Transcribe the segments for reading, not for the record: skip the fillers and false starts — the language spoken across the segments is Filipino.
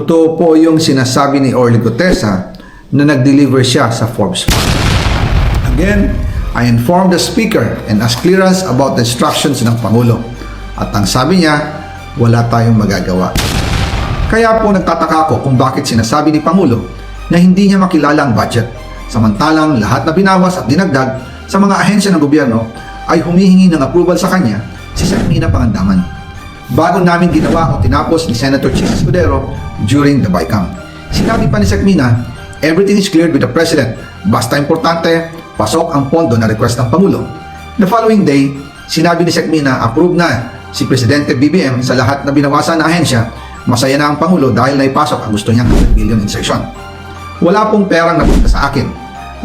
Totoo po yung sinasabi ni Orly Gutesa na nag-deliver siya sa Forbes. Again, I informed the Speaker and asked clearance about the instructions ng Pangulo. At ang sabi niya, wala tayong magagawa. Kaya po nagtataka ako kung bakit sinasabi ni Pangulo na hindi niya makilala ang budget. Samantalang lahat na binawas at dinagdag sa mga ahensya ng gobyerno ay humihingi ng approval sa kanya si Sekmina Pangandaman. Bago namin ginawa o tinapos ni Senator Chis Escudero during the BICAM. Sinabi pa ni Sekmina, everything is cleared with the President. Basta importante, pasok ang pondo na request ng Pangulo. The following day, sinabi ni Sekmina, approve na si Presidente BBM sa lahat na binawasan na ahensya. Masaya na ang Pangulo dahil naipasok ang gusto niyang 100 billion insertion. Wala pong perang napunta sa akin.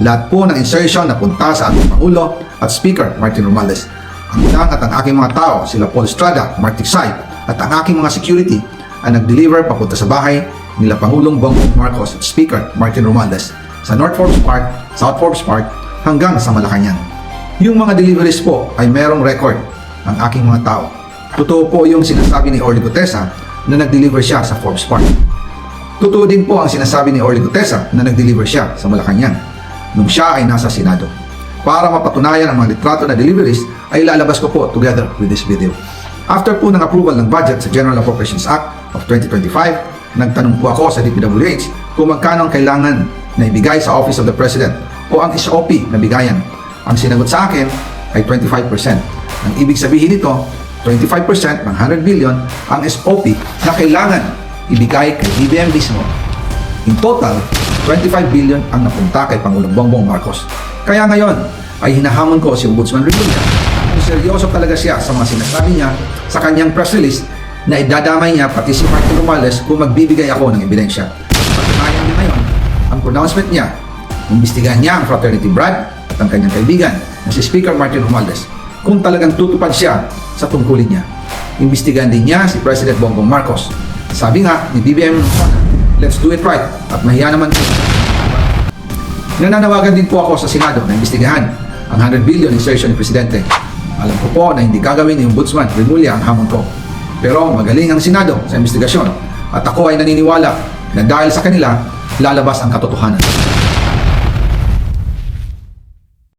Lahat po ng insertion napunta sa ating Pangulo at Speaker Martin Romualdez. Ang ilang at ang aking mga tao, sila Paul Estrada, Mark Ticsay, at ang aking mga security ay nag-deliver papunta sa bahay nila Pangulong Bongbong Marcos at Speaker Martin Romualdez sa North Forbes Park, South Forbes Park hanggang sa Malacanang. Yung mga deliveries po ay merong record ng aking mga tao. Totoo po yung sinasabi ni Orly Gutesa na nag-deliver siya sa Forbes Park. Totoo din po ang sinasabi ni Orly Gutesa na nag-deliver siya sa Malacanang nung siya ay nasa Senado. Para mapatunayan ang mga litrato na deliveries ay lalabas ko po together with this video. After po ng approval ng budget sa General Appropriations Act of 2025, nagtanong po ako sa DPWH kung magkano ang kailangan na ibigay sa Office of the President o ang SOP na bigayan. Ang sinagot sa akin ay 25%. Ang ibig sabihin nito, 25% ng 100 billion ang SOP na kailangan ibigay kay BBM mismo. In total, 25 billion ang napunta kay Pangulong Bongbong Marcos. Kaya ngayon ay hinahamon ko si Ombudsman Remulla kung seryoso talaga siya sa mga sinasabi niya sa kanyang press release na idadamay niya pati si Martin Romualdez kung magbibigay ako ng ebidensya. Patunayan niya ngayon ang pronouncement niya. Imbestigahan niya ang fraternity brad at ang kanyang kaibigan na si Speaker Martin Romualdez kung talagang tutupad siya sa tungkulin niya. Imbestigahan din niya si President Bongbong Marcos. Sabi nga ni BBM, let's do it right at mahiya naman. Nananawagan din po ako sa Senado na imbestigahan ang 100 billion insertion ni Presidente. Alam ko po na hindi gagawin ni Ombudsman Remulla ang hamon ko. Pero magaling ang Senado sa investigasyon at ako ay naniniwala na dahil sa kanila, lalabas ang katotohanan.